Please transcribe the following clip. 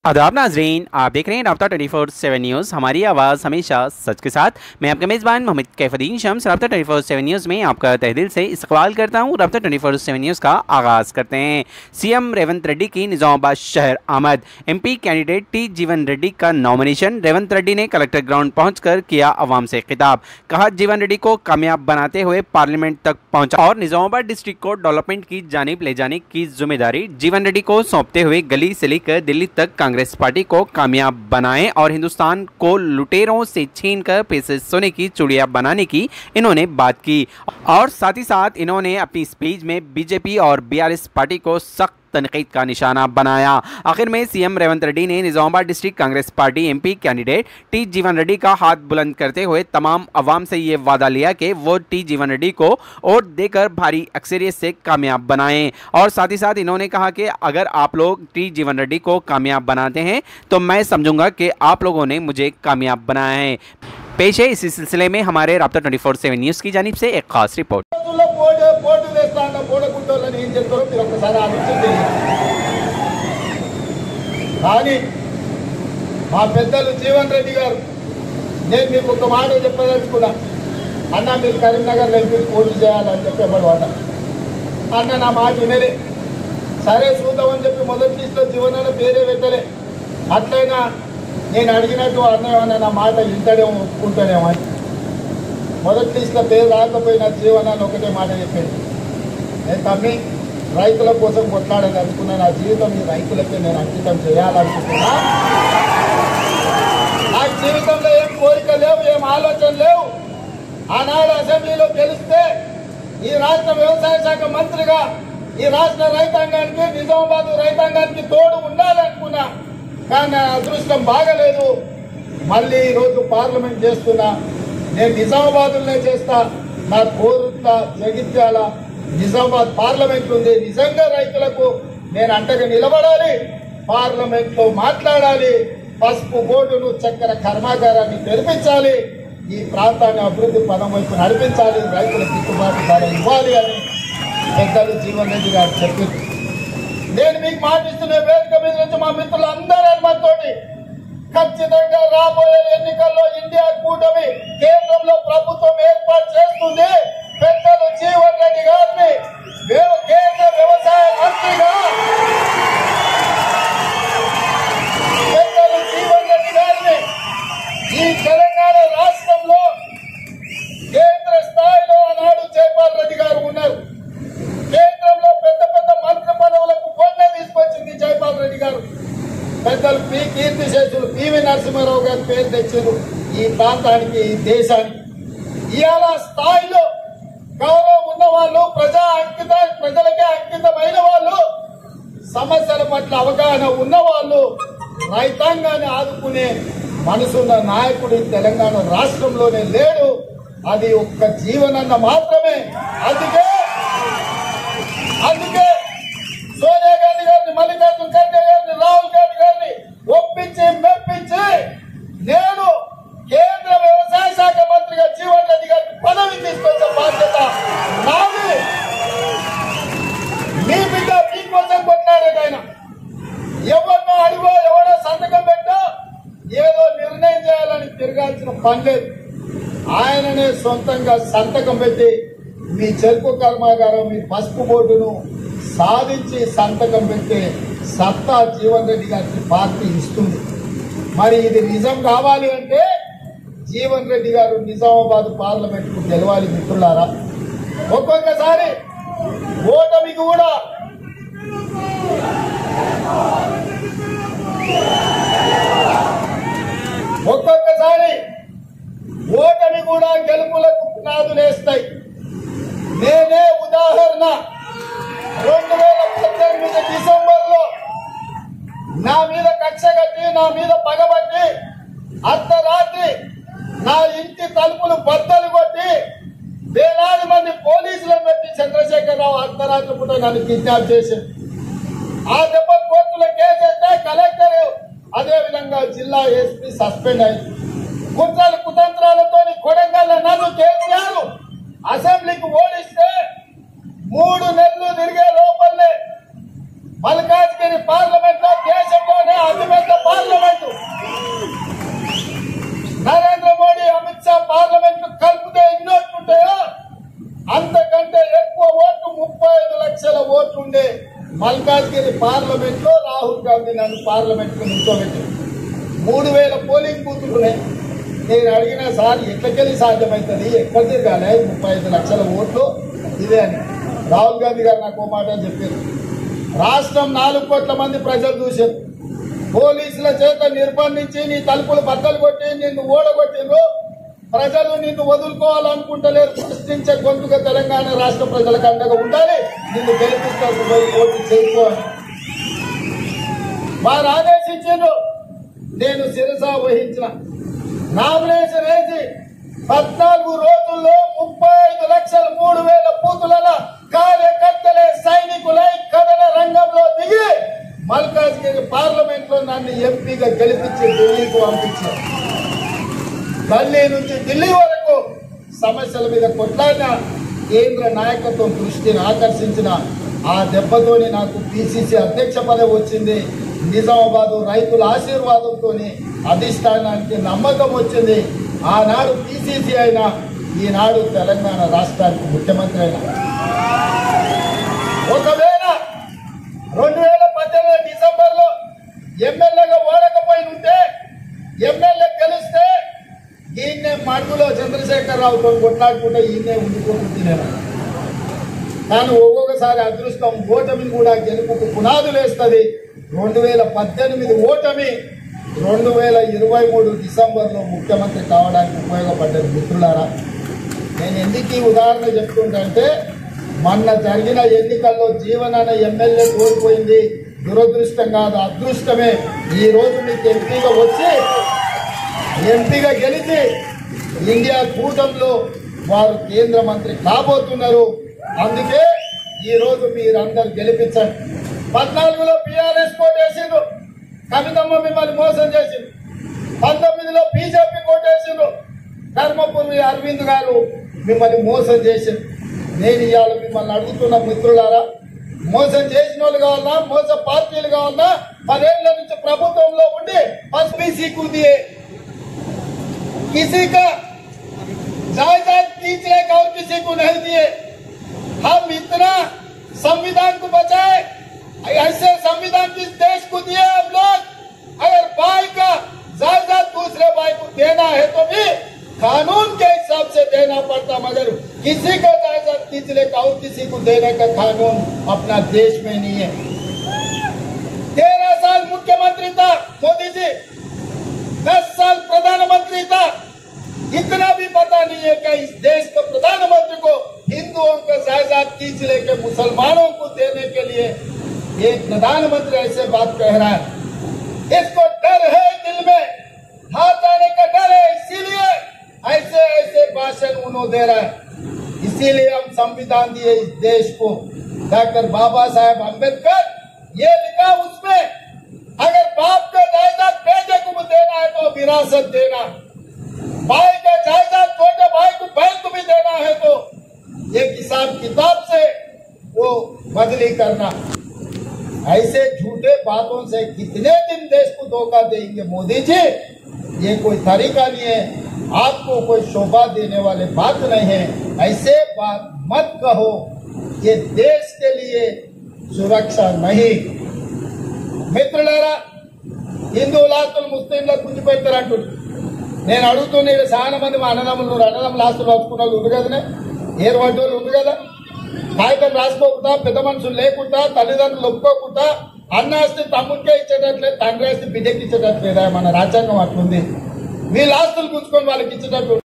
आदाब नाजरीन, आप देख रहे हैं राब्ता 24/7 न्यूज़। हमारी आवाज़ हमेशा सच के साथ। मैं आपका मेज़बान मोहम्मद कैफुद्दीन शम्स राब्ता 24/7 न्यूज़ में आपका तहे से इस्तकबाल करता हूं। राब्ता 24/7 न्यूज़ का आगाज़ करते हैं। सीएम रेवंत रेड्डी की निज़ामाबाद शहर आमद। एमपी कैंडिडेट टी जीवन रेड्डी का नॉमिनेशन। रेवंत रेड्डी ने कलेक्टर ग्राउंड पहुंचकर किया अवाम से खिताब। कहा जीवन रेड्डी को कामयाब बनाते हुए पार्लियामेंट तक पहुंचा और निज़ामाबाद डिस्ट्रिक्ट को डेवलपमेंट की जानिब ले जाने की जिम्मेदारी जीवन रेड्डी को सौंपते हुए गली से लेकर दिल्ली तक कांग्रेस पार्टी को कामयाब बनाएं और हिंदुस्तान को लुटेरों से छीनकर पैसे सोने की चूड़ियां बनाने की इन्होंने बात की। और साथ ही साथ इन्होंने अपनी स्पीच में बीजेपी और बीआरएस पार्टी को सख्त तनकीद का निशाना बनाया। आखिर में सीएम रेवंत रेड्डी ने Nizamabad district Congress party MP candidate T जीवन रेड्डी का हाथ बुलंद करते हुए तमाम अवाम से ये वादा लिया कि वो टी जीवन रेड्डी को वोट देकर भारी अक्सरियत से कामयाब बनाएं। और साथ ही साथ इन्होंने कहा कि अगर आप लोग टी जीवन रेड्डी को कामयाब बनाते हैं तो मैं समझूंगा कि आप लोगों ने मुझे कामयाब बनाया है। पेश है इसी सिलसिले में हमारे राब्ता 24/7 न्यूज़ की जानिब से एक खास रिपोर्ट। జీవన్ రెడ్డి గారు నేను మీకు ఒక మాట చెప్పదలుచుకున్నా. అన్న మీరు కరీంనగర్లో ఎంపీ పోటీ చేయాలని చెప్పేవాడు అన్న నా మాట వినలే. సరే చూద్దామని చెప్పి మొదటి లిస్టులో జీవనాల పేరే పెట్టలే. అట్లయినా నేను అడిగినట్టు అన్న నా మాట ఇంటడేమో ఒప్పుకుంటానేమో అని మొదటి లిస్టులో పేరు రాకపోయినా జీవనాన్ని ఒకటే మాట చెప్పేది, నేను తమ్మి రైతుల కోసం కొట్లాడని అనుకున్నా. నా జీవితం ఈ రైతులకే నేను అంకితం చేయాలనుకుంటున్నా. నా జీవితంలో ఏం కోరిక లేవు, ఏం ఆలోచన లేవు. ఆనాడు అసెంబ్లీలో గెలిస్తే ఈ రాష్ట్ర వ్యవసాయ శాఖ మంత్రిగా ఈ రాష్ట్ర రైతాంగానికి నిజామాబాద్ రైతాంగానికి తోడు ఉండాలనుకున్నా. కానీ నా అదృష్టం బాగలేదు. మళ్ళీ ఈరోజు పార్లమెంట్ చేస్తున్నా. నేను నిజామాబాద్లోనే చేస్తా. నా కోరుట్ల జగిత్యాల నిజామాబాద్ పార్లమెంట్ ఉంది. నిజంగా రైతులకు నేను అంటగా నిలబడాలి, పార్లమెంట్ లో మాట్లాడాలి, పసుపు బోర్డును చక్కెర కర్మాగారాన్ని తెరిపించాలి, ఈ ప్రాంతాన్ని అభివృద్ధి పదం వైపు నడిపించాలి, రైతులకు గిట్టుబాటు ధర ఇవ్వాలి అని పెద్దలు జీవన్ రెడ్డి గారు చెప్పింది. నేను మీకు మాటిస్తున్న వేదిక మీద నుంచి మా మిత్రులందరూ అనుమతితోటి ఖచ్చితంగా రాబోయే ఎన్నికల్లో ఇండియా కూటమి కేంద్రంలో ప్రభుత్వం ఏర్పాటు చేస్తుంది. పెద్దలు జీవన్ రెడ్డి గారిని కేంద్ర వ్యవసాయ మంత్రిగా పెద్దలు జీవన్ రెడ్డి గారిని ఈ తెలంగాణ రాష్ట్రంలో కేంద్ర స్థాయిలో ఆనాడు జైపాల్ రెడ్డి గారు ఉన్నారు. కేంద్రంలో పెద్ద పెద్ద మంత్రి పదవులకు పొన్నే తీసుకొచ్చింది జైపాల్ రెడ్డి గారు. పెద్దలు పి కీర్తిశేషులు పివి నరసింహారావు గారి పేరు తెచ్చారు ఈ ప్రాంతానికి, ఈ దేశానికి. ఇవాళ స్థాయిలో గౌరవం ఉన్న వాళ్ళు, ప్రజలకే అంకితమైన వాళ్ళు, సమస్యల పట్ల అవగాహన ఉన్న వాళ్ళు, రైతాంగాన్ని ఆదుకునే మనసున్న నాయకుడు తెలంగాణ రాష్ట్రంలోనే లేడు. అది ఒక్క జీవనన్న మాత్రమే. అందుకే సోనియా గాంధీ గారిని, మల్లికార్జున ఖర్గే గారిని, రాహుల్ గాంధీ గారిని ఒప్పించి మెప్పించి నేను కేంద్ర వ్యవసాయ శాఖ మంత్రిగా జీవన్ రెడ్డి గారికి పదవి తీసుకొచ్చే బాధ్యత నాది. మీ బిడ్డ మీకోసం కొట్లాడేది ఆయన. ఎవరినో అడిగో, ఎవడో సంతకం పెట్టో ఏదో నిర్ణయం చేయాలని తిరగాల్సిన పని లేదు. ఆయననే సొంతంగా సంతకం పెట్టి మీ చెరుకు కర్మాగారం, మీ పసుపు బోర్డును సాధించి సంతకం పెట్టే సత్తా జీవన్ రెడ్డి గారికి పార్టీ ఇస్తుంది. మరి ఇది నిజం కావాలి అంటే జీవన్ రెడ్డి గారు నిజామాబాద్ పార్లమెంట్ కు గెలవాలి మిత్రులారా. ఒక్కొక్కసారి ఓటమికి కూడా గెలుపులకు పునాదులేస్తాయి. నేనే ఉదాహరణ. 2018 డిసెంబర్లో నా మీద కక్ష కట్టి, నా మీద పగబట్టి, అర్ధరాత్రి నా ఇంటి తలుపులు బద్దలు కొట్టి వేలాది మంది పోలీసులను పెట్టి చంద్రశేఖరరావు అర్ధరాత్రి పూట నన్ను కిడ్నాప్ చేశారు. ఆ దెబ్బ కోర్టులో కేసేస్తే కలెక్టర్, అదేవిధంగా జిల్లా ఎస్పీ సస్పెండ్ అయింది. కుట్రలు కుతంత్రాలతో కొడంగల్ నన్ను కేసీఆర్ అసెంబ్లీకి ఓడిస్తే 3 నెలలు తిరిగే లోపలనే మల్కాజ్గిరి పార్లమెంట్ లో దేశంలోనే అతిపెద్ద పార్లమెంటు. నరేంద్ర మోడీ అమిత్ షా పార్లమెంట్ కలిపితే ఎన్ని ఓట్లు ఉంటాయో అంతకంటే ఎక్కువ ఓట్లు 35 లక్షల ఓట్లు ఉండే మల్కాజ్గిరి పార్లమెంట్ లో రాహుల్ గాంధీ నన్ను పార్లమెంట్ కు నిల్చోబెట్టి 3000 పోలింగ్ బూతులు ఉన్నాయి. నేను అడిగిన సార్ ఎట్లకెళ్ళి సాధ్యమవుతుంది, ఎక్కడ తిరగాలి 35 లక్షల ఓట్లు ఇదే అని. రాహుల్ గాంధీ గారు నాకు మాట చెప్పారు. రాష్ట్రం 4 కోట్ల మంది ప్రజలు చూశారు. పోలీసుల చేత నిర్బంధించి నీ తలుపులు బద్దలు కొట్టి నిన్ను ఓడగొట్టిండ్రు. ప్రజలు నిన్ను వదులుకోవాలనుకుంటలేరు. సృష్టించే గొంతుగా తెలంగాణ రాష్ట్ర ప్రజలకు అండగా ఉండాలి. నిన్ను గెలిపిస్తారు ఓటు చేసుకోవాలి. వారు ఆదేశించారు. నేను శిరస వహించిన నామినేషన్ వేసి 14 రోజుల్లో 35 లక్షల 3,000 బూతుల కార్యకర్తలే సైనికులై కథన రంగంలో దిగి మల్కాజ్గిరి పార్లమెంట్ లో నన్ను ఎంపీగా గెలిపించి ఢిల్లీకి పంపించారు. గల్లీ నుంచి ఢిల్లీ వరకు సమస్యల మీద కొట్లాడిన కేంద్ర నాయకత్వం దృష్టిని ఆకర్షించిన ఆ దెబ్బతోని నాకు పిసిసి అధ్యక్ష పదవి వచ్చింది. నిజామాబాద్ రైతుల ఆశీర్వాదంతో అధిష్టానానికి నమ్మకం వచ్చింది. ఆనాడు పిసిసి అయినా ఈనాడు తెలంగాణ రాష్ట్రానికి ముఖ్యమంత్రి అయినా. ఒకవేళ 2018 డిసెంబర్లో ఎమ్మెల్యేగా ఓడకపోయి ఉంటే ఎమ్మెల్యే గెలిస్తే ఈయన్నే మడుగులో చంద్రశేఖరరావుతో కొట్లాడుకుంటే ఈయన్నే ఉండిపోతున్నాను. కానీ ఒక్కొక్కసారి అదృష్టం ఓటమిని కూడా గెలుపుకు పునాదులు వేస్తుంది. 2018 ఓటమి 2023 డిసెంబర్లో ముఖ్యమంత్రి కావడానికి ఉపయోగపడ్డది. మిత్రులారా, నేను ఎందుకు ఈ ఉదాహరణ చెప్తుంటే మొన్న జరిగిన ఎన్నికల్లో జీవన్ అనే ఎమ్మెల్యే కోల్పోయింది. దురదృష్టం కాదు, అదృష్టమే. ఈ రోజు మీకు ఎంపీగా వచ్చి ఎంపీగా గెలిచి ఇండియా కూటమిలో వారు కేంద్ర మంత్రి కాబోతున్నారు. అందుకే ఈ రోజు మీరందరూ గెలిపించండి. 14లో బీఆర్ఎస్ కోటేసిండ్రు, కవితమ్మ మిమ్మల్ని మోసం చేసిండ్రు. 19లో బీజేపీ కోటేసిండ్రు, ధర్మపురి అరవింద్ గారు మిమ్మల్ని మోసం చేసిండ్రు. నేను ఇవాళ మిమ్మల్ని అడుగుతున్న మిత్రులారా, మోసం చేసిన వాళ్ళు కావాలన్నా, మోస పార్టీలు కావాలన్నా, 10 ఏళ్ల నుంచి ప్రభుత్వంలో ఉండి పీసీ కూదియే किसी का जायदाद खींचने का और किसी को नहीं दिए। हम इतना संविधान को बचाए, ऐसे संविधान किस देश को दिए हम लोग। अगर भाई का जायदाद दूसरे भाई को देना है तो भी कानून के हिसाब से देना पड़ता, मगर किसी का जायदाद खींचने का और किसी को देने का कानून अपना देश में नहीं है। 13 साल मुख्यमंत्री था मोदी जी, 10 साल प्रधानमंत्री था। इतना भी पता नहीं है कि इस देश के प्रधानमंत्री को हिंदुओं का जायदाद खींच लेके मुसलमानों को देने के लिए एक प्रधानमंत्री ऐसे बात कह रहा है। इसको डर है, दिल में हाथ आने का डर है, इसीलिए ऐसे ऐसे भाषण उन्होंने दे रहा है। इसीलिए हम संविधान दिए इस देश को। डॉक्टर बाबा साहेब अम्बेडकर ये लिखा उसमें, अगर बाप का जायदाद बेटे को देना है तो विरासत देना, भाई का जायदाद छोटे भाई को बहन को भी देना है तो एक हिसाब किताब से वो बदली करना। ऐसे झूठे बातों से कितने दिन देश को धोखा देंगे मोदी जी, ये कोई तरीका नहीं है। आपको कोई शोभा देने वाले बात नहीं है, ऐसे बात मत कहो, ये देश के लिए सुरक्षा नहीं। మిత్రులారా, హిందువుల ఆస్తులు ముస్లింలకు గుంజిపెడతారంటుంది. నేను అడుగుతున్నా, ఇక్కడ చాలా మంది మా అన్నదమ్ములు అన్నదమ్ముల ఆస్తులు రాసుకున్న వాళ్ళు ఉంది కదనే, ఏర్పడ్డ వాళ్ళు ఉంది కదా. కాగితం రాసుకోకుండా, పెద్ద మనుషులు లేకుండా, తల్లిదండ్రులు ఒప్పుకోకుండా అన్న ఆస్తి తమ్ముడికే ఇచ్చేటట్లేదు, తండ్రి ఆస్తి బిడ్డకి ఇచ్చేటట్లేదా? మన రాజ్యాంగం అట్లుంది. వీళ్ళ ఆస్తులు గుంజుకొని వాళ్ళకి ఇచ్చేటట్టు